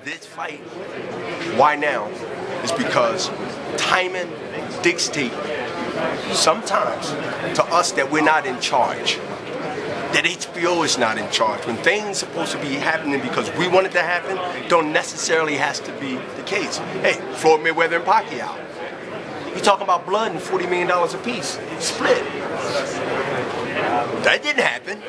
this fight, why now, is because timing dictates sometimes to us that we're not in charge. That HBO is not in charge. When things are supposed to be happening because we want it to happen, don't necessarily has to be the case. Hey, Floyd Mayweather and Pacquiao. You're talking about blood and $40 million a piece. Split. That didn't happen.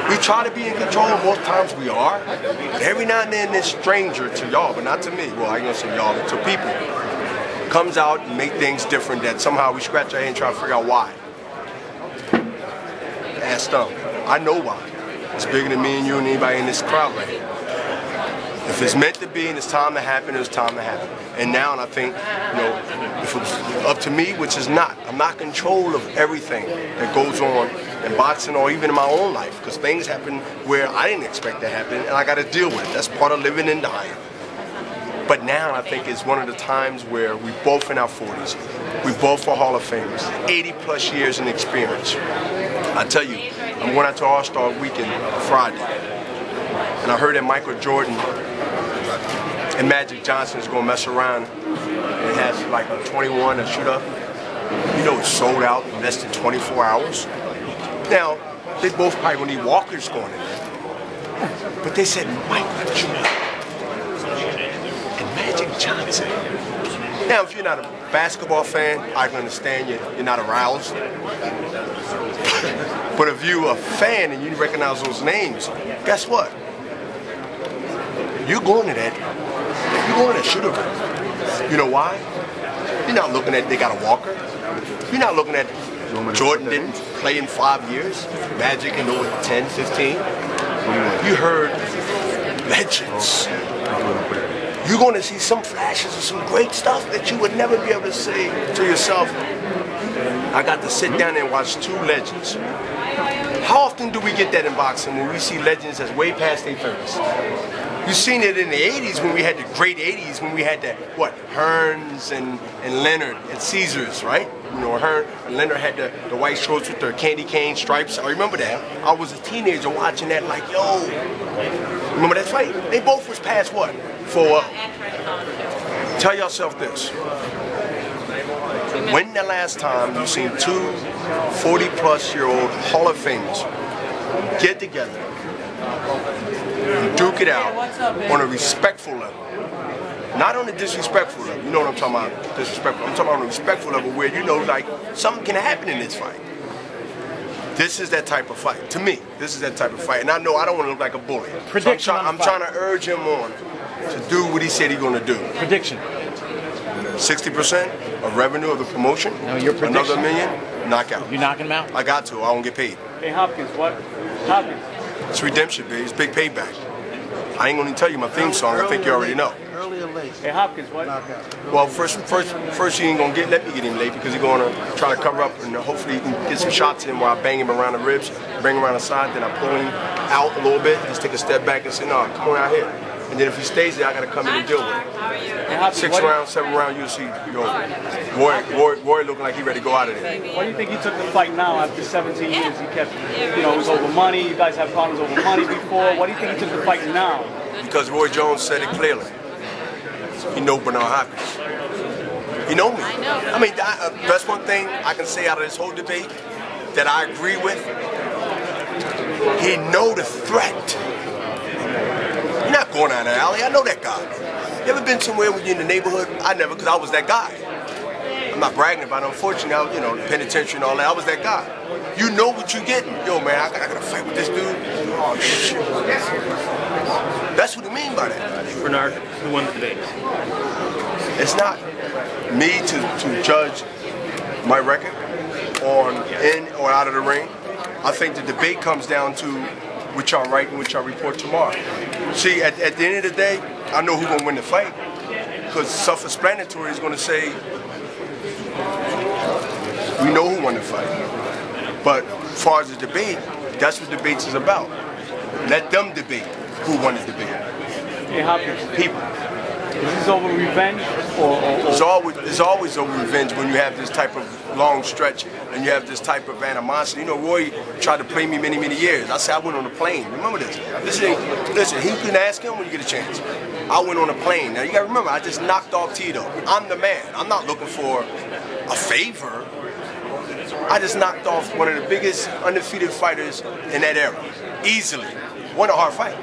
We try to be in control, most times we are. But every now and then this stranger to y'all, but not to me, well I ain't gonna say y'all, but to people, comes out and make things different that somehow we scratch our head and try to figure out why. Ask them. I know why. It's bigger than me and you and anybody in this crowd right here. If it's meant to be and it's time to happen, it's time to happen. And now, and I think, you know, if it was up to me, which is not, I'm not in control of everything that goes on in boxing or even in my own life, because things happen where I didn't expect to happen and I got to deal with it. That's part of living and dying. But now I think it's one of the times where we both in our 40s, we both are Hall of Famers, 80 plus years in experience. I tell you, I'm going out to All-Star Weekend Friday, and I heard that Michael Jordan and Magic Johnson is going to mess around and has like a 21 to shoot up. You know, it's sold out in less than 24 hours. Now, they both probably going to need walkers going in there. But they said Michael Jordan and Magic Johnson. Now, if you're not a basketball fan, I can understand you're not aroused. But if you're a fan and you recognize those names, guess what? You're going to that. You're going to that shooter. You know why? You're not looking at they got a walker. You're not looking at Jordan didn't play in 5 years. Magic in over 10, 15. You heard legends. You're going to see some flashes of some great stuff that you would never be able to say to yourself. I got to sit down and watch two legends. How often do we get that in boxing when we see legends that's way past their 30s? You've seen it in the 80s when we had the great 80s, when we had the, what, Hearns and Leonard and Caesars, right? You know, Hearn and Leonard had the white shorts with their candy cane stripes. I remember that. I was a teenager watching that like, yo, remember that fight? They both was past what? For tell yourself this. When the last time you've seen two 40-plus-year-old Hall of Famers get together and duke it out on a respectful level? Not on a disrespectful level. You know what I'm talking about, disrespectful. I'm talking about on a respectful level where you know, like, something can happen in this fight. This is that type of fight. To me, this is that type of fight. And I know I don't want to look like a bully. Prediction. So I'm trying to urge him on to do what he said he's going to do. Prediction. 60% of revenue of the promotion. No, your prediction. Another $1 million, knockout. You knocking him out? I got to. I won't get paid. Hey Hopkins, what? Hopkins. It's redemption, baby. It's big payback. I ain't going to tell you my theme song. I think you already know. Early or late? Hey Hopkins, what? Well, first, he ain't gonna let me get him late because he's gonna try to cover up and hopefully he can get some shots in while I bang him around the ribs, bring him around the side, then I pull him out a little bit, just take a step back and say, no, come on out here. And then if he stays there, I gotta come in and deal with him. Hey, 6 rounds, 7 rounds, you'll see, you know, Roy looking like he ready to go out of there. Why do you think he took the fight now after 17 years? He kept, you know, it was over money. You guys had problems over money before. Why do you think he took the fight now? Because Roy Jones said it clearly. He know Bernard Hopkins. He know me. I mean, that's one thing I can say out of this whole debate that I agree with. He know the threat. You're not going out of the alley. I know that guy. You ever been somewhere when you're in the neighborhood? I never, because I was that guy. I'm not bragging about it. Unfortunately, I was, you know, the penitentiary and all that. I was that guy. You know what you're getting. Yo, man, I gotta fight with this dude. Oh, shit. That's what I mean by that. Bernard, who won the debate? It's not me to judge my record on in or out of the ring. I think the debate comes down to what y'all write and what y'all report tomorrow. See, at the end of the day, I know who's going to win the fight because self-explanatory is going to say we know who won the fight. But as far as the debate, that's what debates is about. Let them debate who won the debate. Hey, Hopkins. People. Is this over revenge or? It's always over revenge when you have this type of long stretch and you have this type of animosity. You know, Roy tried to play me many, many years. I said I went on a plane. Remember this. Listen, he can ask him when you get a chance. I went on a plane. Now you gotta remember, I just knocked off Tito. I'm the man. I'm not looking for a favor. I just knocked off one of the biggest undefeated fighters in that era. Easily. Won a hard fight.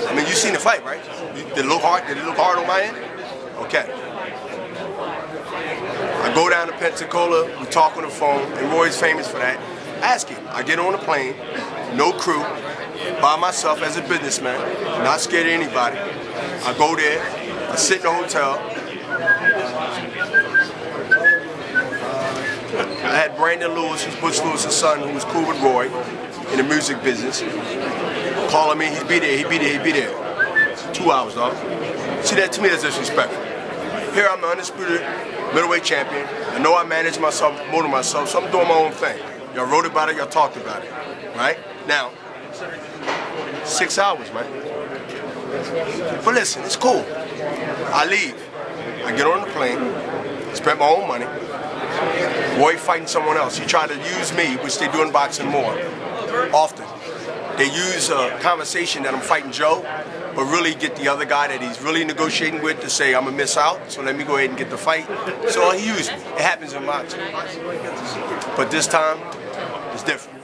I mean, you seen the fight, right? Did it look hard? Did it look hard on my end? Okay. I go down to Pensacola, we talk on the phone, and Roy's famous for that. Ask him. I get on the plane, no crew, by myself as a businessman, not scared of anybody. I go there, I sit in the hotel. I had Brandon Lewis, who's Butch Lewis's son, who was cool with Roy in the music business, calling me, he'd be there. 2 hours, dog. See, that to me is disrespectful. Here I'm the undisputed middleweight champion. I know I manage myself, motor myself, so I'm doing my own thing. Y'all wrote about it, y'all talked about it, right? Now, 6 hours, man. But listen, it's cool. I leave. I get on the plane, spend my own money. Roy fighting someone else. He tried to use me, which they do in boxing more often. They use a conversation that I'm fighting Joe, but really get the other guy that he's really negotiating with to say, I'm going to miss out, so let me go ahead and get the fight. So he used me. It happens in boxing. But this time, it's different.